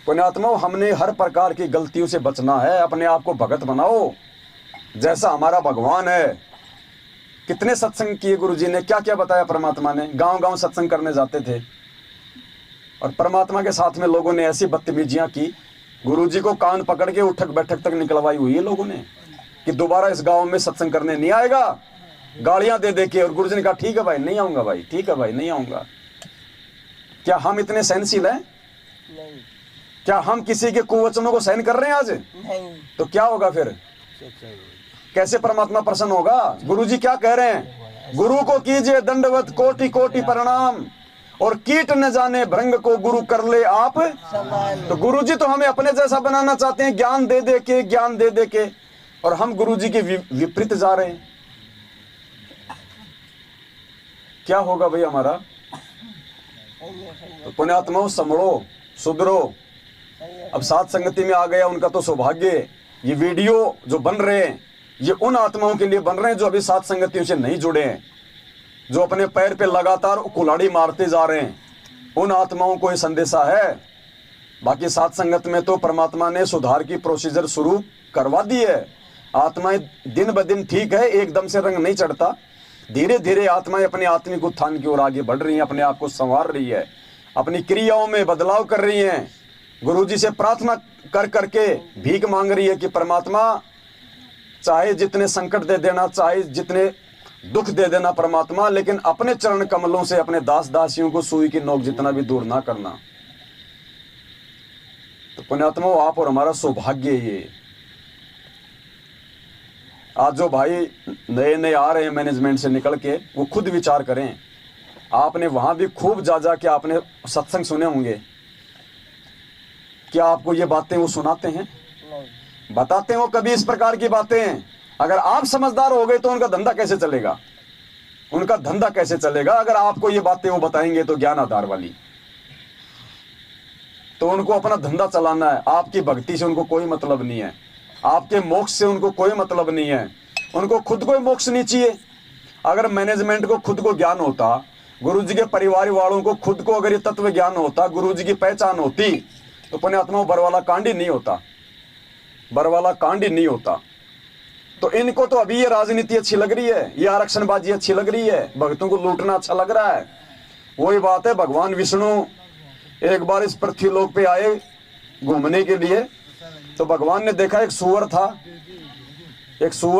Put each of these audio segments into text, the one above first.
पुण्यात्माओं, हमने हर प्रकार की गलतियों से बचना है। अपने आप को भगत बनाओ जैसा हमारा भगवान है। कितने सत्संग किए गुरु जी ने, क्या क्या बताया परमात्मा ने। गांव गांव सत्संग करने जाते थे और परमात्मा के साथ में लोगों ने ऐसी बदतमीजियां की, गुरु जी को कान पकड़ के उठक बैठक तक निकलवाई हुई है लोगों ने कि दोबारा इस गांव में सत्संग करने नहीं आएगा, गालियां दे दे के। और गुरु जी ने कहा ठीक है भाई नहीं आऊंगा, भाई ठीक है भाई नहीं आऊंगा। क्या हम इतने सहनशील हैं? नहीं। क्या हम किसी के कुवचनों को सहन कर रहे हैं आज? नहीं। तो क्या होगा फिर? कैसे परमात्मा प्रसन्न होगा? गुरु जी क्या कह रहे हैं? गुरु को कीजिए दंडवत कोटि कोटि प्रणाम, और कीट न जाने भृंग को गुरु कर ले आप समान। तो गुरु जी तो हमें अपने जैसा बनाना चाहते हैं, ज्ञान दे दे के, ज्ञान दे दे के, और हम गुरु जी के विपरीत जा रहे हैं। क्या होगा भाई हमारा? तो पुण्यात्माओं, संभलो, सुधरो। अब साथ संगति में आ गया उनका तो सौभाग्य। ये वीडियो जो बन रहे हैं ये उन आत्माओं के लिए बन रहे हैं जो अभी साथ संगतियों से नहीं जुड़े हैं, जो अपने पैर पे लगातार कुल्हाड़ी मारते जा रहे हैं। उन आत्माओं को ये संदेशा है। बाकी साथ संगत में तो परमात्मा ने सुधार की प्रोसीजर शुरू करवा दी है। आत्माएं दिन ब दिन ठीक है, एकदम से रंग नहीं चढ़ता। धीरे धीरे आत्माएं अपने आत्मिक उत्थान की ओर आगे बढ़ रही हैं, अपने आप को संवार रही है, अपनी क्रियाओं में बदलाव कर रही हैं। गुरु जी से प्रार्थना कर करके भीख मांग रही है कि परमात्मा चाहे जितने संकट दे देना, चाहे जितने दुख दे देना परमात्मा, लेकिन अपने चरण कमलों से अपने दास दासियों को सुई की नोक जितना भी दूर ना करना। तो पुण्यात्माओं, आप और हमारा सौभाग्य ये। आज जो भाई नए नए आ रहे हैं मैनेजमेंट से निकल के, वो खुद विचार करें। आपने वहां भी खूब जा जा के आपने सत्संग सुने होंगे। क्या आपको ये बातें वो सुनाते हैं, बताते हैं वो कभी इस प्रकार की बातें? अगर आप समझदार हो गए तो उनका धंधा कैसे चलेगा? उनका धंधा कैसे चलेगा अगर आपको ये बातें वो बताएंगे तो ज्ञान आधार वाली। तो उनको अपना धंधा चलाना है। आपकी भक्ति से उनको कोई मतलब नहीं है, आपके मोक्ष से उनको कोई मतलब नहीं है। उनको खुद को मोक्ष नहीं चाहिए। अगर मैनेजमेंट को खुद को ज्ञान होता, गुरु जी के परिवार वालों को खुद को अगर ये तत्व ज्ञान होता, गुरु जी की पहचान होती, तो पुण्यात्माओं बरवाला कांड ही नहीं होता, बरवाला कांड ही नहीं होता। तो इनको तो अभी ये राजनीति अच्छी लग रही है, ये आरक्षणबाजी अच्छी लग रही है, भक्तों को लूटना अच्छा लग रहा है। वही बात है, भगवान विष्णु एक बार इस पृथ्वी लोक पे आए घूमने के लिए, तो भगवान ने देखा एक सूअर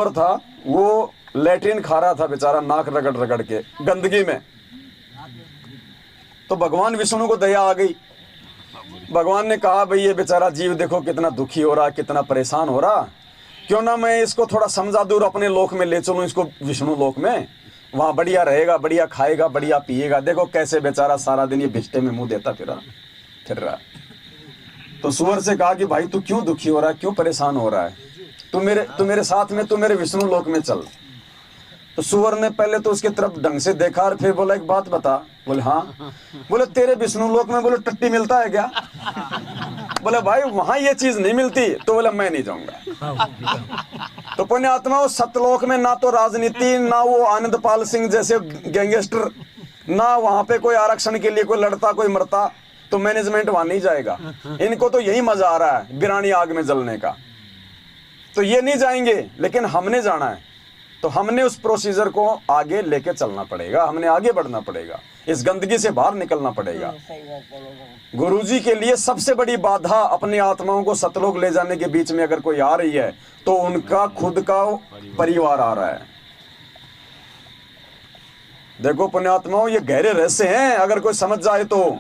था, वो लैट्रिन खा रहा था बेचारा, नाक रगड़ रगड़ के गंदगी में। तो भगवान विष्णु को दया आ गई। भगवान ने कहा भाई ये बेचारा जीव देखो कितना दुखी हो रहा, कितना परेशान हो रहा, क्यों ना मैं इसको थोड़ा समझा दूर, अपने लोक में ले चलूं इसको, विष्णु लोक में, वहां बढ़िया रहेगा, बढ़िया खाएगा, बढ़िया पिएगा। देखो कैसे बेचारा सारा दिन ये भिष्टे में मुंह देता फिर रहा। तो सूअर से कहा कि भाई तू क्यों दुखी हो रहा है, क्यों परेशान हो रहा है, तू मेरे साथ में, तू मेरे विष्णु लोक में चल। तो सूअर ने पहले तो उसकी तरफ ढंग से देखा और फिर बोला एक बात बता। बोले हाँ। बोले तेरे विष्णु लोक में बोले टट्टी मिलता है क्या? बोले भाई वहां ये चीज नहीं मिलती। तो बोला मैं नहीं जाऊंगा। तो पुण्यात्माओं, सतलोक में ना तो राजनीति, ना वो आनंदपाल सिंह जैसे गैंगस्टर, ना वहां पे कोई आरक्षण के लिए कोई लड़ता कोई मरता, तो मैनेजमेंट वहां नहीं जाएगा। इनको तो यही मजा आ रहा है बिरानी आग में जलने का। तो ये नहीं जाएंगे, लेकिन हमने जाना है। तो हमने उस प्रोसीजर को आगे लेके चलना पड़ेगा, हमने आगे बढ़ना पड़ेगा, इस गंदगी से बाहर निकलना पड़ेगा। गुरुजी के लिए सबसे बड़ी बाधा अपनी आत्माओं को सतलोक ले जाने के बीच में अगर कोई आ रही है तो उनका खुद का परिवार आ रहा है। देखो पुण्यात्माओं, ये गहरे रहस्य हैं, अगर कोई समझ जाए तो।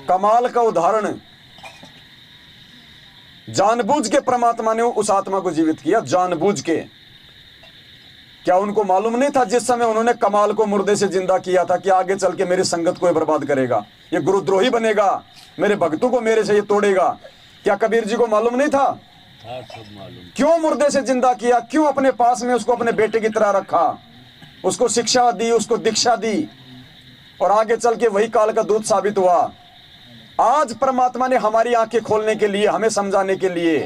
कमाल का उदाहरण, जानबूझ के परमात्मा ने उस आत्मा को जीवित किया, जानबूझ के। क्या उनको मालूम नहीं था जिस समय उन्होंने कमाल को मुर्दे से जिंदा किया था कि आगे चल के मेरी संगत को बर्बाद करेगा, ये गुरुद्रोही बनेगा, मेरे भक्तों को मेरे से ये तोड़ेगा? क्या कबीर जी को मालूम नहीं था? सब मालूम। क्यों मुर्दे से जिंदा किया, क्यों अपने पास में उसको अपने बेटे की तरह रखा, उसको शिक्षा दी, उसको दीक्षा दी, और आगे चल के वही काल का दूत साबित हुआ। आज परमात्मा ने हमारी आंखें खोलने के लिए, हमें समझाने के लिए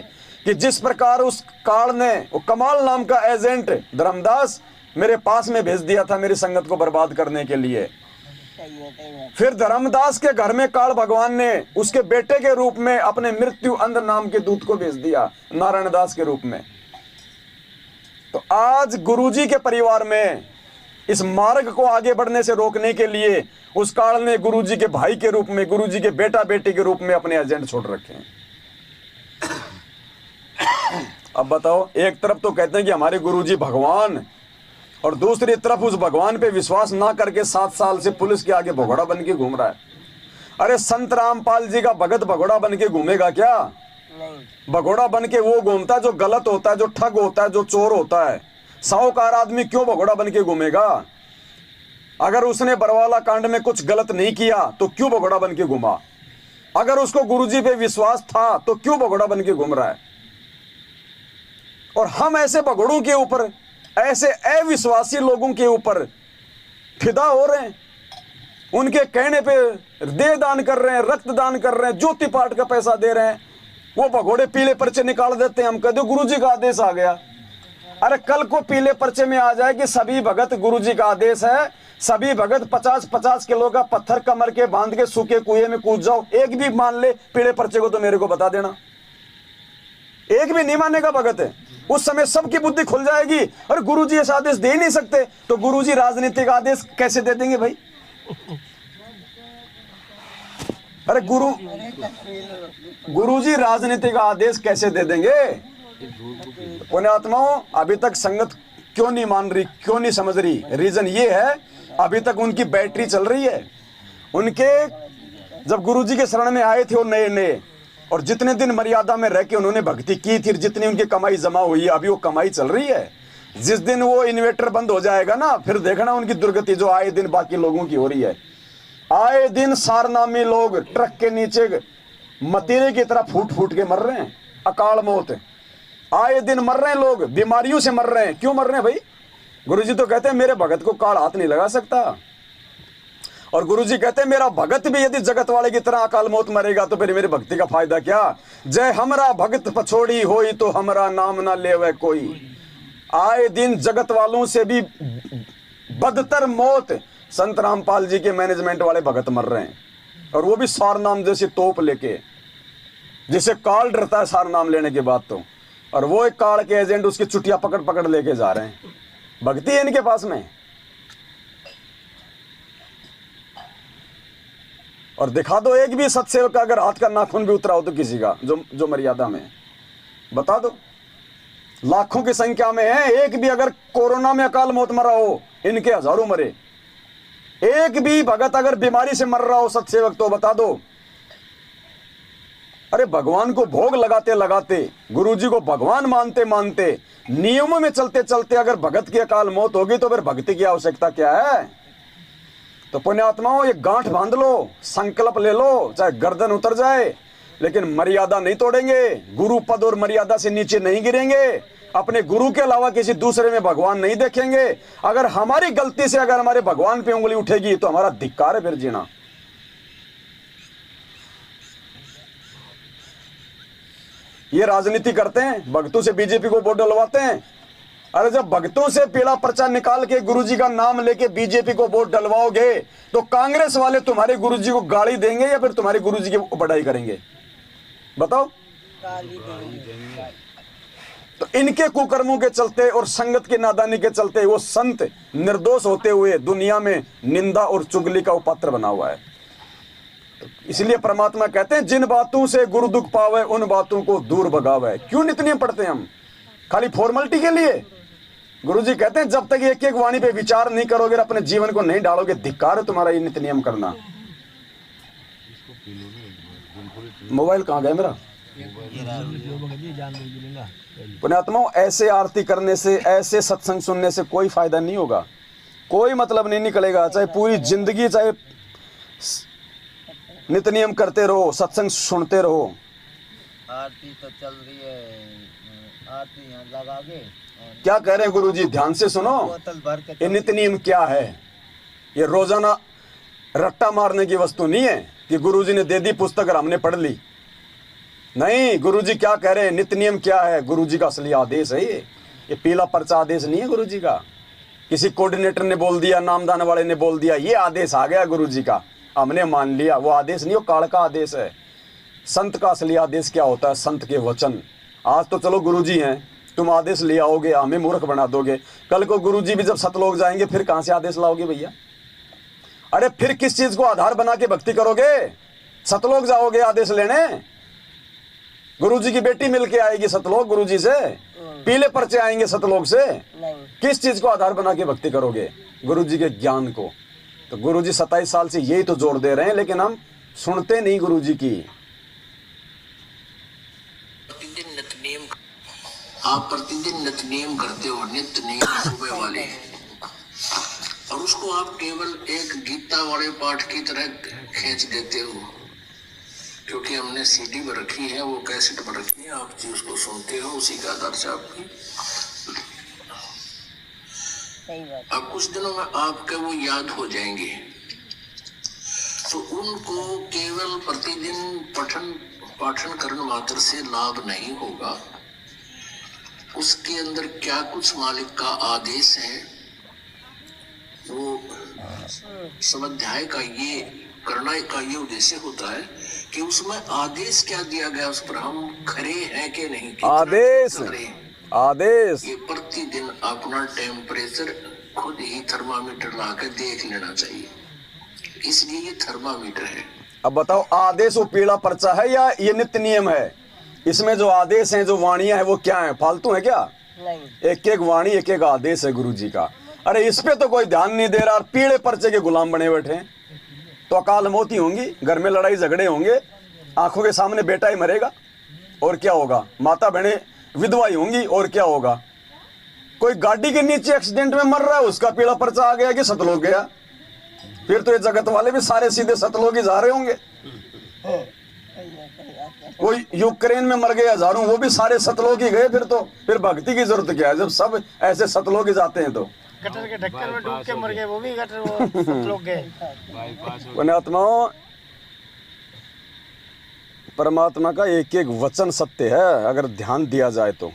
कि जिस प्रकार उस काल ने वो कमाल नाम का एजेंट धर्मदास मेरे पास में भेज दिया था मेरी संगत को बर्बाद करने के लिए, फिर धर्मदास के घर में काल भगवान ने उसके बेटे के रूप में अपने मृत्यु अंध नाम के दूत को भेज दिया, नारायण दास के रूप में। तो आज गुरुजी के परिवार में इस मार्ग को आगे बढ़ने से रोकने के लिए उस काल ने गुरुजी के भाई के रूप में, गुरुजी के बेटा बेटी के रूप में अपने एजेंट छोड़ रखे हैं। अब बताओ, एक तरफ तो कहते हैं कि हमारे गुरुजी भगवान, और दूसरी तरफ उस भगवान पे विश्वास ना करके 7 साल से पुलिस के आगे भगोड़ा बन के घूम रहा है। अरे संत रामपाल जी का भगत भगोड़ा बन के घूमेगा क्या? भगोड़ा बन के वो घूमता है जो गलत होता है, जो ठग होता है, जो चोर होता है। साहूकार आदमी क्यों भगोड़ा बन के घूमेगा? अगर उसने बरवाला कांड में कुछ गलत नहीं किया तो क्यों भगोड़ा बन के घूमा? अगर उसको गुरुजी पे विश्वास था तो क्यों भगोड़ा बन के घूम रहा है? और हम ऐसे भगोड़ों के ऊपर, ऐसे अविश्वासी लोगों के ऊपर फिदा हो रहे हैं, उनके कहने पे देह दान कर रहे हैं, रक्त दान कर रहे हैं, ज्योति पाठ का पैसा दे रहे हैं। वो भगोड़े पीले पर्चे निकाल देते हैं, हम कहते गुरुजी का आदेश आ गया। अरे कल को पीले पर्चे में आ जाए कि सभी भगत, गुरुजी का आदेश है, सभी भगत 50-50 किलो का पत्थर कमर के बांध के सूखे कुएं में कूद जाओ, एक भी मान ले पीले पर्चे को तो मेरे को बता देना। एक भी नहीं मानेगा भगत है, उस समय सबकी बुद्धि खुल जाएगी। और गुरुजी ऐसा आदेश दे ही नहीं सकते तो गुरुजी राजनीतिक आदेश कैसे दे देंगे भाई? अरे गुरुजी राजनीतिक आदेश कैसे दे देंगे? पुण्यात्माओं, अभी तक संगत क्यों नहीं मान रही, क्यों नहीं समझ रही? रीजन ये है, अभी तक उनकी बैटरी चल रही है। उनके जब गुरुजी के शरण में आए थे वो नए नए, और जितने दिन मर्यादा में रह के उन्होंने भक्ति की थी, जितनी उनकी कमाई जमा हुई है, अभी वो कमाई चल रही है। जिस दिन वो इन्वेटर बंद हो जाएगा ना, फिर देखना उनकी दुर्गति जो आए दिन बाकी लोगों की हो रही है। आए दिन सारनामी लोग ट्रक के नीचे मतीरे की तरह फूट फूट के मर रहे हैं, अकाल मौत। आए दिन मर रहे हैं लोग, बीमारियों से मर रहे हैं। क्यों मर रहे हैं भाई? गुरुजी तो कहते हैं मेरे भगत को काल हाथ नहीं लगा सकता। और गुरुजी कहते हैं मेरा भगत भी यदि जगत वाले की तरह अकाल मौत मरेगा तो फिर मेरी भक्ति का फायदा क्या? जय हमरा भगत पछोड़ी होई तो हमरा नाम ना लेवे कोई। आए दिन जगत वालों से भी बदतर मौत संत रामपाल जी के मैनेजमेंट वाले भगत मर रहे हैं, और वो भी सार नाम जैसी तोप लेके, जिसे काल डरता है सार नाम लेने के बाद तो। और वो एक काल के एजेंट उसकी चुटिया पकड़ पकड़ लेके जा रहे हैं। भक्ति है इनके पास में। और दिखा दो एक भी सत्सेवक का अगर हाथ का नाखून भी उतरा हो तो किसी का, जो मर्यादा में, बता दो। लाखों की संख्या में है, एक भी अगर कोरोना में अकाल मौत मरा हो, इनके हजारों मरे। एक भी भगत अगर बीमारी से मर रहा हो सत्सेवक तो बता दो। अरे भगवान को भोग लगाते लगाते, गुरुजी को भगवान मानते मानते, नियमों में चलते चलते अगर भगत की अकाल मौत होगी तो फिर भक्ति की आवश्यकता क्या है? तो पुण्यात्माओं, ये गांठ बांध लो, संकल्प ले लो, चाहे गर्दन उतर जाए, लेकिन मर्यादा नहीं तोड़ेंगे। गुरु पद और मर्यादा से नीचे नहीं गिरेंगे। अपने गुरु के अलावा किसी दूसरे में भगवान नहीं देखेंगे। अगर हमारी गलती से अगर हमारे भगवान पे उंगली उठेगी तो हमारा धिक्कार है फिर जीना। ये राजनीति करते हैं, भक्तों से बीजेपी को वोट डलवाते हैं। अरे जब भक्तों से पीला पर्चा निकाल के गुरुजी का नाम लेके बीजेपी को वोट डलवाओगे तो कांग्रेस वाले तुम्हारे गुरुजी को गाली देंगे या फिर तुम्हारे गुरुजी की बढ़ाई करेंगे? बताओ। तो इनके कुकर्मों के चलते और संगत की नादानी के चलते वो संत निर्दोष होते हुए दुनिया में निंदा और चुगली का पात्र बना हुआ है। तो इसलिए परमात्मा कहते हैं जिन बातों से गुरु दुख पावे उन बातों को दूर भगावे। क्यों नित्य नियम पढ़ते हैं हम? खाली फॉर्मेलिटी के लिए? गुरुजी कहते हैं जब तक एक एक वाणी पे विचार नहीं करोगे, अपने जीवन को नहीं डालोगे, धिक्कार है तुम्हारा ये नित्य नियम करना। मोबाइल कहाँ गया मेरा? पुण्यात्माओं, ऐसे आरती करने से, ऐसे सत्संग सुनने से कोई फायदा नहीं होगा, कोई मतलब नहीं निकलेगा। चाहे पूरी जिंदगी, चाहे नित्य नियम करते रहो, सत्संग सुनते रहो। आरती तो चल रही है, आरती यहाँ लगागे। क्या कह रहे हैं गुरुजी? ध्यान से सुनो। ये नित्य नियम क्या है? ये रोजाना रट्टा मारने की वस्तु नहीं है कि गुरुजी ने दे दी पुस्तक और हमने पढ़ ली। नहीं, गुरुजी क्या कह रहे हैं? नित्य नियम क्या है? गुरुजी का असली आदेश है ये पीला पर्चा आदेश नहीं है गुरुजी का। किसी कोऑर्डिनेटर ने बोल दिया, नामदान वाले ने बोल दिया, ये आदेश आ गया गुरुजी का, हमने मान लिया। वो आदेश नहीं, वो काल का आदेश है। संत का असली आदेश क्या होता है? संत के वचन। आज तो चलो गुरुजी हैं, तुम आदेश ले आओगे, हमें मूर्ख बना दोगे। कल को गुरुजी भी जब सतलोक जाएंगे, फिर कहां से आदेश लाओगे भैया? अरे फिर किस चीज को आधार बना के भक्ति करोगे? सतलोक जाओगे आदेश लेने? गुरुजी की बेटी मिलके आएगी सतलोक गुरुजी से, पीले पर्चे आएंगे सतलोक से। किस चीज को आधार बना के भक्ति करोगे? गुरुजी के ज्ञान को। तो गुरुजी 27 साल से यही तो जोर दे रहे हैं, लेकिन हम सुनते नहीं गुरुजी की। आप प्रतिदिन नित्य नियम करते हो, नित्य नियम सुबह वाले, और उसको आप केवल एक गीता वाले पाठ की तरह खींच देते हो, क्योंकि हमने सीडी पर रखी है, वो कैसेट पर रखी है, आप जी उसको सुनते हो, उसी के आधार से आपकी। अब कुछ दिनों में आपके वो याद हो जाएंगे, तो उनको केवल प्रतिदिन पाठन करने मात्र से लाभ नहीं होगा। उसके अंदर क्या कुछ मालिक का आदेश है, वो स्वाध्याय का ये करना का ये उद्देश्य होता है कि उसमें आदेश क्या दिया गया, उस पर हम खरे हैं कि नहीं, आदेश आदेश। ये प्रतिदिन अपना टेम्परेचर खुद ही थर्मामीटर ला के देख लेना चाहिए, इसलिए ये थर्मामीटर है। अब बताओ, आदेश वो पीला पर्चा है या ये नित्य नियम है? इसमें जो आदेश हैं, जो वाणियां हैं, वो क्या है? फालतू है क्या? नहीं। एक एक वाणी, एक एक आदेश है गुरुजी का। अरे इस पे तो कोई ध्यान नहीं दे रहा, और पीले पर्चे के गुलाम बने बैठे हैं। तो अकाल मौत ही होंगी, घर में लड़ाई झगड़े होंगे, आंखों के सामने बेटा ही मरेगा, और क्या होगा? माता बहने विधवा ही होंगी, और क्या होगा? कोई गाड़ी के नीचे एक्सीडेंट में मर रहा है, उसका पीला पर्चा आ गया कि सतलोक गया। फिर तो ये जगत वाले भी सारे सीधे सतलोक ही जा रहे होंगे। कोई यूक्रेन में मर गए हजारों, वो भी सारे सतलोक ही गए। फिर भक्ति की जरूरत क्या है, जब सब ऐसे सतलोक ही जाते हैं? तो गटर के ढक्कन में डूब के मर गए, वो भी गटर वो सतलोक गए। पुण्यात्माओं, परमात्मा का एक एक वचन सत्य है, अगर ध्यान दिया जाए तो।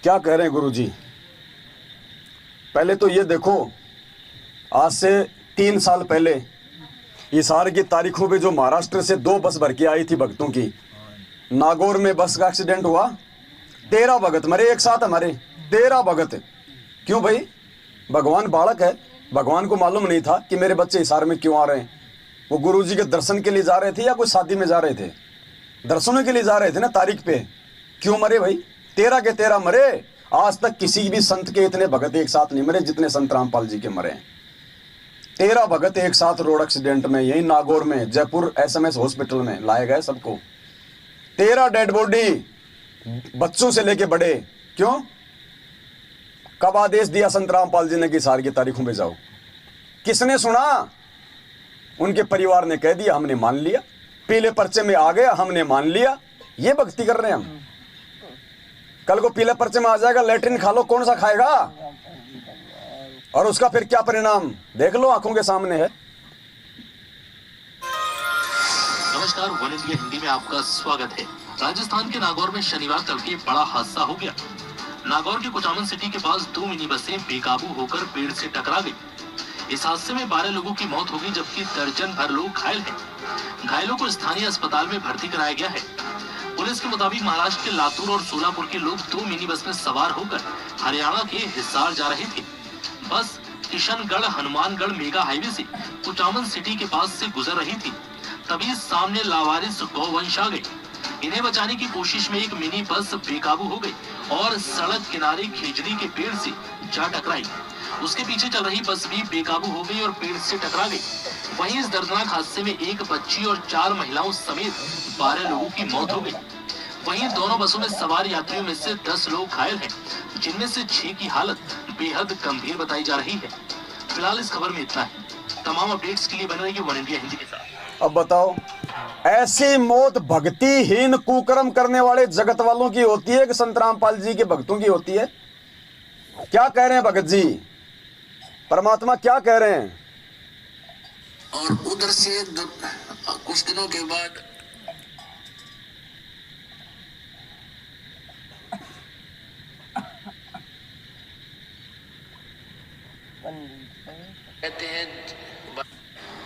क्या कह रहे हैं गुरुजी? पहले तो ये देखो, आज से 3 साल पहले हिसार की तारीखों पे जो महाराष्ट्र से 2 बस भर के आई थी भक्तों की, नागौर में बस का एक्सीडेंट हुआ, 13 भगत मरे एक साथ हमारे, 13 भगत। क्यों भाई? भगवान बालक है, भगवान को मालूम नहीं था कि मेरे बच्चे हिसार में क्यों आ रहे हैं। वो गुरुजी के दर्शन के लिए जा रहे थे या कोई शादी में जा रहे थे? दर्शनों के लिए जा रहे थे ना तारीख पे। क्यों मरे भाई? 13 के 13 मरे। आज तक किसी भी संत के इतने भगत एक साथ नहीं मरे जितने संत रामपाल जी के मरे हैं। 13 भगत एक साथ रोड एक्सीडेंट में, यही नागौर में, जयपुर SMS हॉस्पिटल में लाए गए सबको। 13 डेड बॉडी, बच्चों से लेके बड़े। क्यों? कब आदेश दिया संत रामपाल जी ने कि हिसार की तारीखों में जाओ? किसने सुना? उनके परिवार ने कह दिया, हमने मान लिया। पीले पर्चे में आ गया, हमने मान लिया। ये भक्ति कर रहे हैं हम। कल को पीले पर्चे में आ जाएगा, लैट्रिन खा लो, कौन सा खाएगा? और उसका फिर क्या परिणाम देख लो, आंखों के सामने है। नमस्कार, वन इंडिया हिंदी में आपका स्वागत है। राजस्थान के नागौर में शनिवार तड़के बड़ा हादसा हो गया। नागौर के कुचामन सिटी के पास 2 मिनी बसें बेकाबू होकर पेड़ से टकरा गई। इस हादसे में 12 लोगों की मौत हो गई, जबकि दर्जन भर लोग घायल हैं। घायलों को स्थानीय अस्पताल में भर्ती कराया गया है। पुलिस के मुताबिक महाराष्ट्र के लातूर और सोलापुर के लोग 2 मिनी बस में सवार होकर हरियाणा के हिसार जा रहे थे। बस किशनगढ़ हनुमानगढ़ मेगा हाईवे से कुचामन सिटी के पास से गुजर रही थी, तभी सामने लावारिस गौवंश आ गए। इन्हें बचाने की कोशिश में एक मिनी बस बेकाबू हो गई और सड़क किनारे खेजड़ी के पेड़ से जा टकराई। उसके पीछे चल रही बस भी बेकाबू हो गई और पेड़ से टकरा गई। वहीं इस दर्दनाक हादसे में एक बच्ची और 4 महिलाओं समेत 12 लोगों की मौत हो गई। वहीं दोनों बसों में सवार यात्रियों में से 10 लोग घायल हैं, जिनमें से 6 की हालत बेहद गंभीर बताई जा रही है। फिलहाल इस खबर में इतना है। तमाम अपडेट्स के लिए बने रहिए वन इंडिया हिंदी के साथ। अब बताओ, ऐसी मौत भक्तिहीन कुकर्म करने वाले जगत वालों की होती है कि संत रामपाल जी के भक्तों की होती है? क्या कह रहे हैं भगत जी? परमात्मा क्या कह रहे हैं? और उधर से कुछ दिनों के बाद कहते हैं,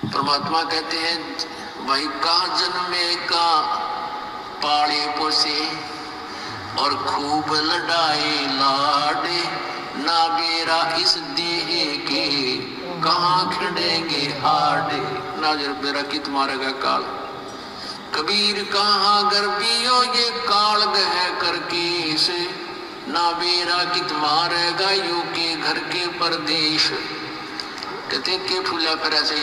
परमात्मा कहते हैं भाई का जन्मे का पाले पोसे और खूब लड़ाए लाडे ना बेरा इस देह के कहाँ खिड़ेंगे हाडे ना जर बेरा कित मारेगा काल। कबीर कहाँ गर्भियो ये काल गह करके से ना बेरा कित मारेगा यू के घर के परदेश। कहते के फूला फिर ऐसे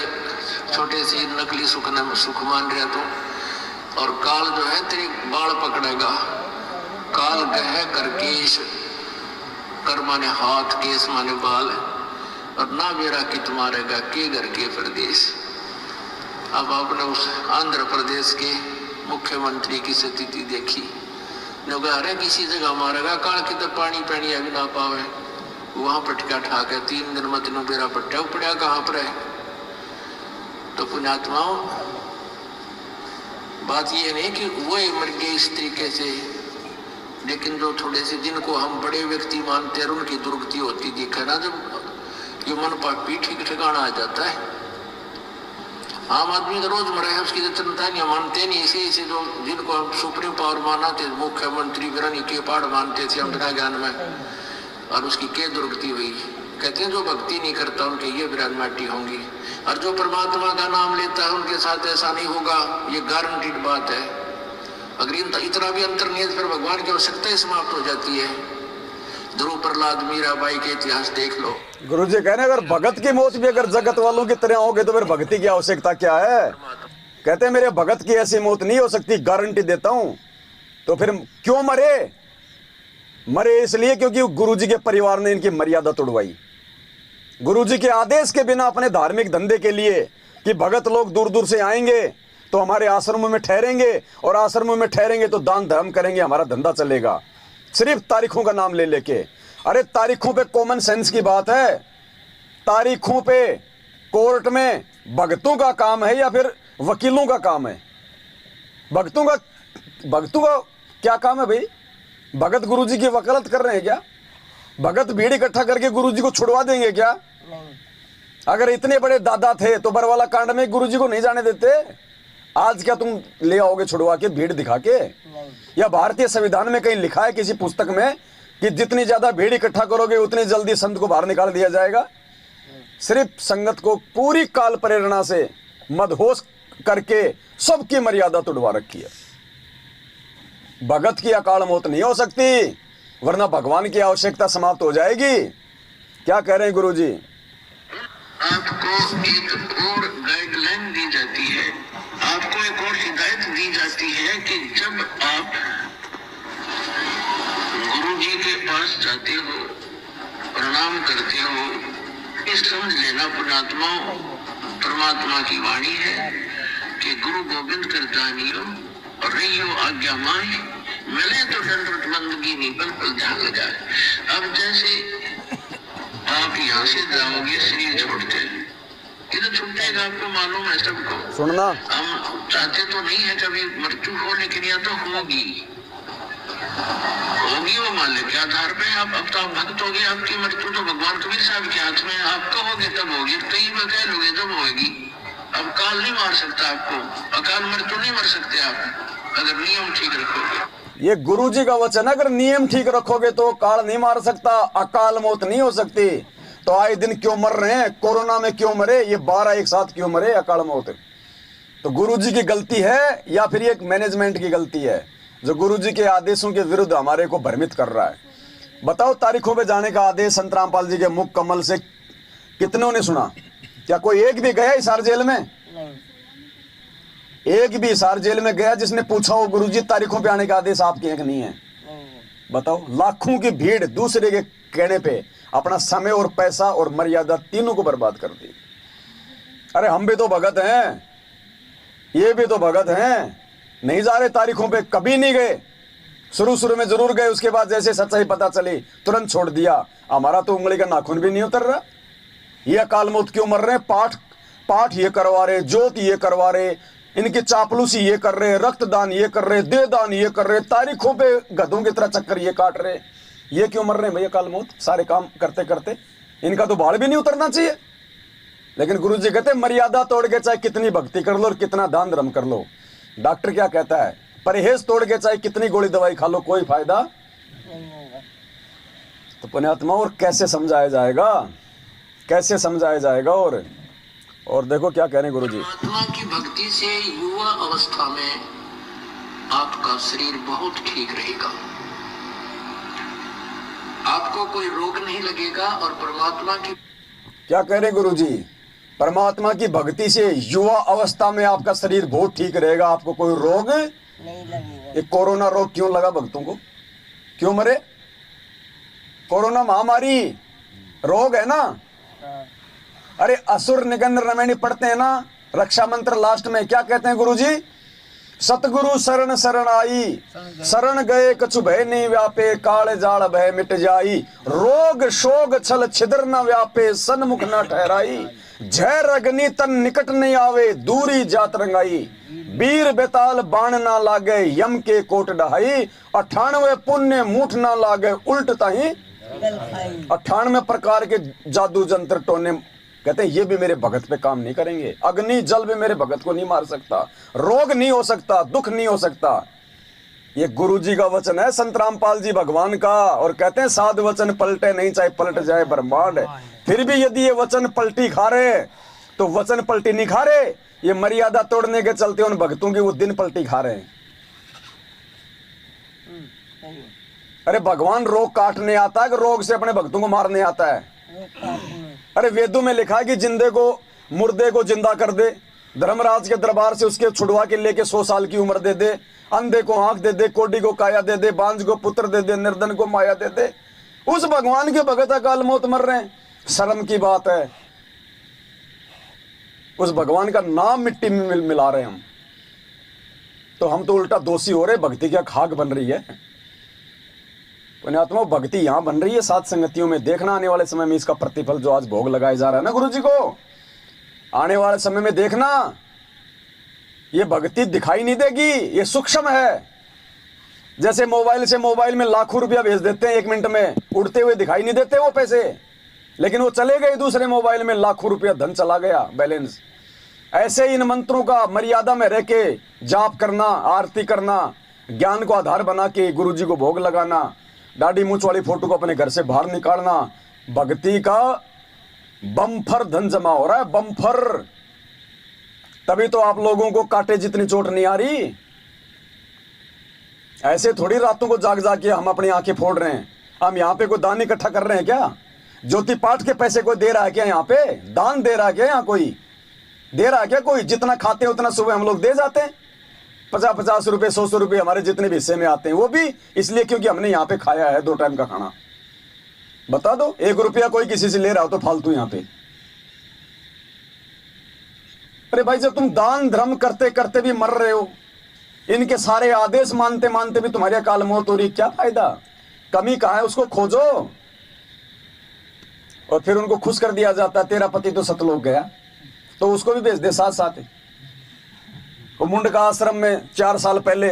छोटे से नकली सुख मान रहा तो और काल जो है तेरे बाल पकड़ेगा। काल गह कर केश कर माने हाथ केस माने बाल और ना बेरा कि तुम्हारेगा के घर के प्रदेश। अब आपने उस आंध्र प्रदेश के मुख्यमंत्री की स्थिति देखी, अरे किसी जगह मारेगा काल की तो पानी पैनी अभी ना पावे वहां पटका ठाक है 3 दिन में 3 बेरा पट्टा पड़ा कहां पर है। तो पुण्यात्माओं बात ये नहीं कि वो मर गए इस तरीके से, लेकिन जो थोड़े से जिनको हम बड़े व्यक्ति मानते हैं उनकी दुर्गति होती दिखे ना, जब ये मन पापी ठीक ठिकाना आ जाता है। आम आदमी तो रोज मरे है उसकी चिंता नहीं मानते नहीं, इसे जो जिनको हम सुप्रीम पावर माना थे मुख्यमंत्री बिरानी के पाड़ मानते थे हम बिना ज्ञान में और उसकी क्या दुर्गति हुई। कहते हैं जो भक्ति नहीं करता उनके ये विराट माटी होंगी और जो परमात्मा का नाम लेता है उनके साथ ऐसा नहीं होगा, ये गारंटीड बात है। अगर इतना भी अंतर नहीं है फिर भगवान की आवश्यकता ही समाप्त हो जाती है। ध्रुव प्रहलाद मीराबाई के इतिहास देख लो। गुरु जी कह रहे हैं अगर भगत की मौत भी अगर जगत वालों की तरह होगी तो फिर भक्ति की आवश्यकता क्या है। कहते हैं मेरे भगत की ऐसी मौत नहीं हो सकती, गारंटी देता हूं। तो फिर क्यों मरे? मरे इसलिए क्योंकि गुरु जी के परिवार ने इनकी मर्यादा तोड़वाई। गुरु जी के आदेश के बिना अपने धार्मिक धंधे के लिए कि भगत लोग दूर दूर से आएंगे तो हमारे आश्रमों में ठहरेंगे और आश्रमों में ठहरेंगे तो दान धर्म करेंगे, हमारा धंधा चलेगा, सिर्फ तारीखों का नाम ले लेके। अरे तारीखों पे कॉमन सेंस की बात है। तारीखों पे कोर्ट में भगतों का काम है या फिर वकीलों का काम है? भगतों का क्या काम है भाई? भगत गुरु जी की वकालत कर रहे हैं क्या? भगत भीड़ इकट्ठा करके गुरु जी को छुड़वा देंगे क्या? अगर इतने बड़े दादा थे तो बरवाला कांड में गुरु जी को नहीं जाने देते। आज क्या तुम ले आओगे छुड़वा के भीड़ दिखा के? या भारतीय संविधान में कहीं लिखा है किसी पुस्तक में कि जितनी ज्यादा भीड़ इकट्ठा करोगे उतनी जल्दी संत को बाहर निकाल दिया जाएगा? सिर्फ संगत को पूरी काल प्रेरणा से मदहोश करके सबकी मर्यादा तोड़वा रखी है। भगत की अकाल मौत नहीं हो सकती वरना भगवान की आवश्यकता समाप्त हो जाएगी। क्या कह रहे हैं गुरु जी? आपको एक और गाइडलाइन दी जाती है, आपको एक और हिदायत दी जाती है कि जब आप गुरु जी के पास जाते हो, प्रणाम करते हो, इस समझ लेना पुण्यात्मा परमात्मा की वाणी है कि गुरु गोविंद कर जानियो और रहियो आज्ञा माए, मिले तो दंडवत बंदगी नहीं पल पल ध्यान लगाए। अब जैसे आप यहाँ से जाओगे शरीर छोड़ते, ये तो छूटेगा, आपको मालूम है सबको। सुनना, हम चाहते तो नहीं है कभी मृत्यु हो, लेकिन यह तो होगी वो मालिक के आधार पे। आप अब तो आप भक्त हो गए, आपकी मृत्यु तो भगवान कबीर साहब के हाथ में, आप कहोगे तब होगी, कई बार कह लोगे तब होगी। अब काल नहीं मार सकता आपको, अकाल मृत्यु नहीं मर सकते आप अगर नियम ठीक रखोगे। ये गुरु जी का वचन है, अगर नियम ठीक रखोगे तो काल नहीं मार सकता, अकाल मौत नहीं हो सकती। तो आए दिन क्यों मर रहे हैं? कोरोना में क्यों मरे? ये 12 एक साथ क्यों मरे अकाल मौत? तो गुरु जी की गलती है या फिर ये मैनेजमेंट की गलती है जो गुरु जी के आदेशों के विरुद्ध हमारे को भ्रमित कर रहा है? बताओ, तारीखों पे जाने का आदेश संत रामपाल जी के मुख कमल से कितनों ने सुना? क्या कोई एक भी गया हिसार जेल में? एक भी हिसार जेल में गया जिसने पूछा हो गुरु जी तारीखों पे आने का आदेश आपके एक नहीं है? बताओ, लाखों की भीड़ दूसरे के कहने पे अपना समय और पैसा और मर्यादा तीनों को बर्बाद कर दी। अरे हम भी तो भगत हैं, ये भी तो भगत हैं, नहीं जा रहे तारीखों पे, कभी नहीं गए। शुरू में जरूर गए, उसके बाद जैसे सच्चाई पता चली तुरंत छोड़ दिया। हमारा तो उंगली का नाखून भी नहीं उतर रहा। ये अकाल मौत क्यों मर रहे हैं? पाठ ये करवा रहे, ज्योत ये करवा रहे, इनकी चापलूसी ये कर रहे, रक्तदान ये कर रहे, देहदान ये कर रहे, तारीखों पे गधों की तरह चक्कर ये काट रहे, ये क्यों मर रहे हैं भैया काल मौत सारे काम करते करते? इनका तो बाल भी नहीं उतरना चाहिए। लेकिन गुरु जी कहते मर्यादा तोड़ के चाहे कितनी भक्ति कर लो और कितना दान धर्म कर लो। डॉक्टर क्या कहता है? परहेज तोड़ के चाहे कितनी गोली दवाई खा लो, कोई फायदा नहीं होगा। तो पुण्यात्मा और कैसे समझाया जाएगा, कैसे समझाया जाएगा? और देखो क्या कह रहे हैं गुरु जी, परमात्मा की भक्ति से युवा अवस्था में आपका शरीर बहुत ठीक रहेगा, आपको कोई रोग नहीं लगेगा। और परमात्मा की क्या कह रहे हैं गुरु जी? परमात्मा की भक्ति से युवा अवस्था में आपका शरीर बहुत ठीक रहेगा, आपको कोई रोग नहीं लगेगा। ये कोरोना रोग क्यों लगा भक्तों को? क्यों मरे? कोरोना महामारी रोग है ना। हाँ। अरे असुर निकंद रमैनी पढ़ते हैं ना रक्षा मंत्र, लास्ट में क्या कहते हैं गुरु जी? सतगुरु शरण शरण आई, शरण गए कछु भय नहीं व्यापे, काल जाल भय मिट जाई, रोग शोग छल छिद्र न व्यापे, सन्मुख न ठहराई, जय रगनी तन निकट नहीं आवे, दूरी जात रंगाई, वीर बेताल बाण ना लागे, यम के कोट डहाई, 98 पुण्य मूठ ना लागे, उल्ट ताही 98 प्रकार के जादू जंत्र टोने। कहते हैं ये भी मेरे भगत पे काम नहीं करेंगे, अग्नि जल भी मेरे भगत को नहीं मार सकता, रोग नहीं हो सकता, दुख नहीं हो सकता। ये गुरु जी का वचन है, संत रामपाल जी भगवान का। और कहते हैं साध वचन पलटे नहीं, चाहे पलट जाए ब्रह्मांड। फिर भी यदि ये वचन पलटी खा रहे तो वचन पलटी नहीं खा रहे, ये मर्यादा तोड़ने के चलते उन भक्तों की वो दिन पलटी खा रहे हैं। अरे भगवान रोग काटने आता है कि रोग से अपने भक्तों को मारने आता है? अरे वेदों में लिखा है कि जिंदे को मुर्दे को जिंदा कर दे, धर्मराज के दरबार से उसके छुड़वा के लेके 100 साल की उम्र दे दे, अंधे को आंख दे दे, कोडी को काया दे दे, बांझ को पुत्र दे दे, निर्धन को माया दे दे। उस भगवान के भगत अकाल मौत मर रहे हैं, शर्म की बात है। उस भगवान का नाम मिट्टी में मिला रहे हम, तो हम तो उल्टा दोषी हो रहे, भक्ति क्या खाक बन रही है। पुण्यात्मा भक्ति यहां बन रही है सात संगतियों में। देखना आने वाले समय में इसका प्रतिफल जो आज भोग लगाया जा रहा है ना गुरु जी को, आने वाले समय में देखना ये भक्ति दिखाई नहीं देगी, ये सूक्ष्म है। जैसे मोबाइल से मोबाइल में लाखों रुपया भेज देते हैं 1 मिनट में, उड़ते हुए दिखाई नहीं देते वो पैसे, लेकिन वो चले गए दूसरे मोबाइल में, लाखों रुपया धन चला गया, बैलेंस। ऐसे इन मंत्रों का मर्यादा में रह के जाप करना, आरती करना, ज्ञान को आधार बना के गुरु जी को भोग लगाना, दाढ़ी मूंछ वाली फोटो को अपने घर से बाहर निकालना, भक्ति का बम्फर धन जमा हो रहा है, बम्फर। तभी तो आप लोगों को कांटे जितनी चोट नहीं आ रही। ऐसे थोड़ी रातों को जाग जाग के हम अपनी आंखें फोड़ रहे हैं। हम यहाँ पे कोई दान इकट्ठा कर रहे हैं क्या? ज्योति पाठ के पैसे कोई दे रहा है क्या? यहाँ पे दान दे रहा है क्या? यहाँ कोई दे रहा है क्या? कोई जितना खाते हैं उतना सुबह हम लोग दे जाते हैं, 50-50 रुपए, 100 रुपए हमारे जितने भी हिस्से में आते हैं, वो भी इसलिए क्योंकि हमने यहाँ पे खाया है 2 टाइम का खाना। बता दो 1 रुपया कोई किसी से ले रहा हो तो फालतू यहाँ पे। अरे भाई जब तुम दान धर्म करते करते भी मर रहे हो, इनके सारे आदेश मानते मानते भी तुम्हारी अकाल मौत हो रही, क्या फायदा? कमी कहाँ है उसको खोजो। और फिर उनको खुश कर दिया जाता है, तेरा पति तो सतलोक गया, तो उसको भी भेज दे साथ साथ। वो मुंडका आश्रम में 4 साल पहले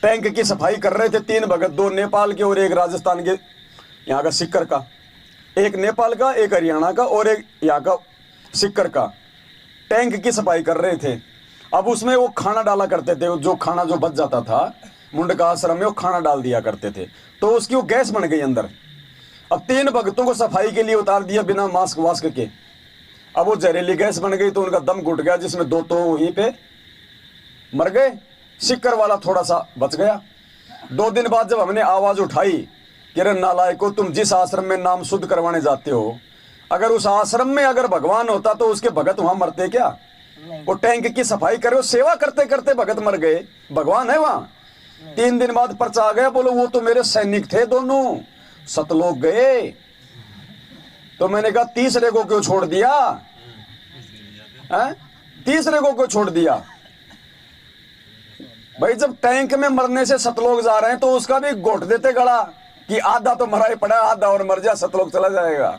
टैंक की सफाई कर रहे थे 3 भगत, 2 नेपाल के और 1 राजस्थान के, यहाँ का सिक्कर का, एक नेपाल का, एक हरियाणा का और एक यहाँ का सिक्कर का, टैंक की सफाई कर रहे थे। अब उसमें वो खाना डाला करते थे, जो खाना जो बच जाता था मुंडका आश्रम में वो खाना डाल दिया करते थे, तो उसकी वो गैस बन गई अंदर। अब 3 भक्तों को सफाई के लिए उतार दिया बिना मास्क वास्क के। अब वो जहरीली गैस बन गई तो उनका दम घुट गया, जिसमें 2 तो वहीं पे मर गए, सिक्कर वाला थोड़ा सा बच गया। 2 दिन बाद जब हमने आवाज उठाई कि अरे नालायको, तुम जिस आश्रम में नाम शुद्ध करवाने जाते हो, अगर उस आश्रम में अगर भगवान होता तो उसके भगत वहां मरते क्या? वो टैंक की सफाई करे, सेवा करते करते भगत मर गए, भगवान है वहां। 3 दिन बाद पर्चा आ गया, बोलो वो तो मेरे सैनिक थे, दोनों सतलोक गए। तो मैंने कहा तीसरे को क्यों छोड़ दिया? तीसरे को क्यों छोड़ दिया? भाई जब टैंक में मरने से सतलोक जा रहे हैं तो उसका भी घोट देते गड़ा कि आधा तो मरा ही पड़ा, आधा और मर जा, सतलोक चला जाएगा।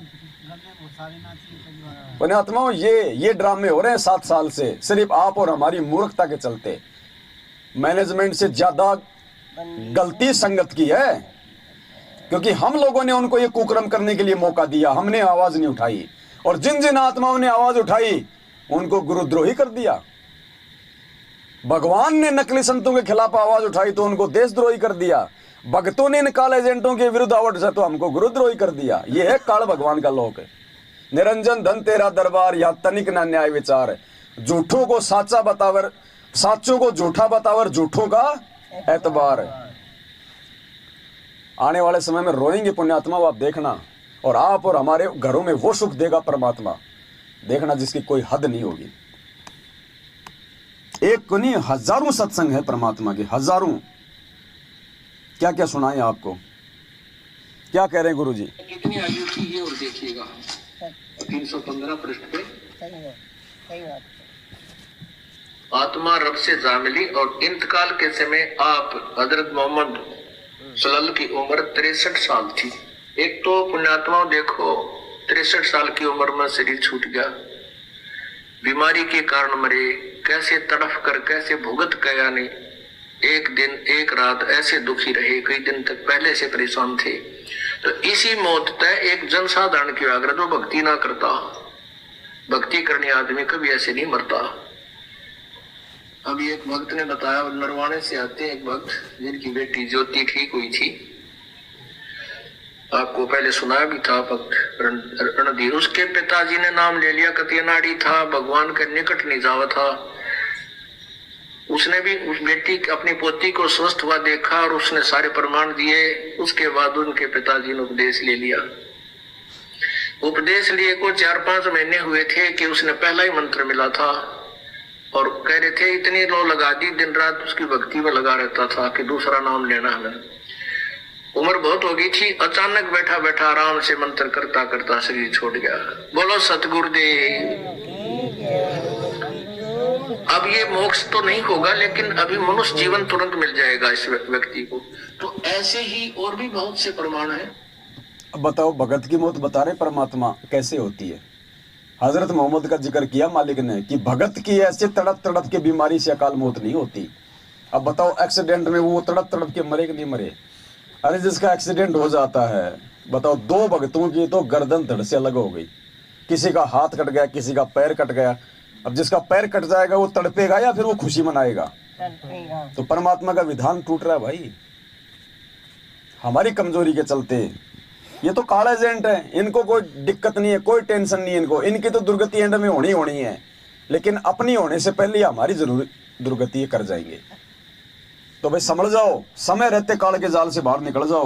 पुण्यात्माओं, ये ड्रामे हो रहे हैं 7 साल से, सिर्फ आप और हमारी मूर्खता के चलते। मैनेजमेंट से ज्यादा गलती संगत की है, क्योंकि हम लोगों ने उनको ये कुकर्म करने के लिए मौका दिया, हमने आवाज नहीं उठाई। और जिन जिन आत्माओं ने आवाज उठाई उनको गुरुद्रोही कर दिया। भगवान ने नकली संतों के खिलाफ आवाज उठाई तो उनको देशद्रोही कर दिया। भक्तों ने इन काले एजेंटों के विरुद्ध आवाज उठाई तो हमको गुरुद्रोही कर दिया। यह है काल भगवान का लोक। निरंजन धन तेरा दरबार, यहां तनिक ना न्याय विचार। झूठों को साचा बतावर, साचों को झूठा बतावर, झूठों का एतबार। आने वाले समय में रोएंगे पुण्यात्मा, आप देखना। और आप और हमारे घरों में वो सुख देगा परमात्मा, देखना, जिसकी कोई हद नहीं होगी। एक को नहीं, हजारों सत्संग है परमात्मा के, हजारों। क्या क्या सुनाएं आपको, क्या कह रहे हैं गुरु जी? कितनी आयु की है और देखिएगा 315 पृष्ठ पे। सही बात। आत्मा रब से जा मिली और इंतकाल के समय आप हजरत मोहम्मद सल्लल्लाहु की उम्र 63 साल थी। एक तो पुण्यात्माओं देखो, 63 साल की उम्र में शरीर छूट गया, बीमारी के कारण मरे, कैसे तड़फ कर कैसे भुगत गया नहीं। एक दिन एक रात ऐसे दुखी रहे, कई दिन तक पहले से परेशान थे। तो इसी मौत तय एक जनसाधारण की आग्रह जो भक्ति ना करता, भक्ति करने आदमी कभी ऐसे नहीं मरता। अभी एक भक्त ने बताया, नरवाणे से आते हैं एक भक्त जिनकी बेटी ज्योति ठीक हुई थी, आपको पहले सुनाया भी था भक्त रणधीर। उसके पिताजी ने नाम ले लिया, कतियनाड़ी था, भगवान के निकट नहीं जावा था। उसने भी उस बेटी अपनी पोती को स्वस्थ हुआ देखा और उसने सारे प्रमाण दिए। उसके बाद उनके पिताजी ने उपदेश ले लिया। उपदेश लिए को 4-5 महीने हुए थे कि उसने पहला ही मंत्र मिला था और कह रहे थे इतनी लो लगा दी, दिन रात उसकी भक्ति में लगा रहता था कि दूसरा नाम लेना है। उम्र बहुत हो गई थी, अचानक बैठा बैठा आराम से मंत्र करता करता शरीर छोड़ गया। बोलो सतगुरुदेव। अब ये मोक्ष तो नहीं होगा, लेकिन अभी मनुष्य जीवन तुरंत मिल जाएगा इस व्यक्ति को। तो ऐसे ही और भी बहुत से प्रमाण है। अब बताओ, भगत की मौत बता रहे परमात्मा कैसे होती है। हजरत मोहम्मद का जिक्र किया मालिक ने कि भगत की ऐसे तड़प तड़प के बीमारी से अकाल मौत नहीं होती। अब बताओ, एक्सीडेंट में वो तड़प तड़प के मरे कि नहीं मरे? अरे जिसका एक्सीडेंट हो जाता है, बताओ, 2 भक्तों की तो गर्दन धड़ से अलग हो गई, किसी का हाथ कट गया, किसी का पैर कट गया। अब जिसका पैर कट जाएगा वो तड़पेगा या फिर वो खुशी मनाएगा? तो परमात्मा का विधान टूट रहा है भाई, हमारी कमजोरी के चलते। ये तो काला एजेंट है, इनको कोई दिक्कत नहीं है, कोई टेंशन नहीं है इनको, इनकी तो दुर्गति एंड में होनी है, लेकिन अपनी होने से पहले हमारी जरूर दुर्गति कर जाएंगे। तो भाई समझ जाओ, समय रहते काल के जाल से बाहर निकल जाओ।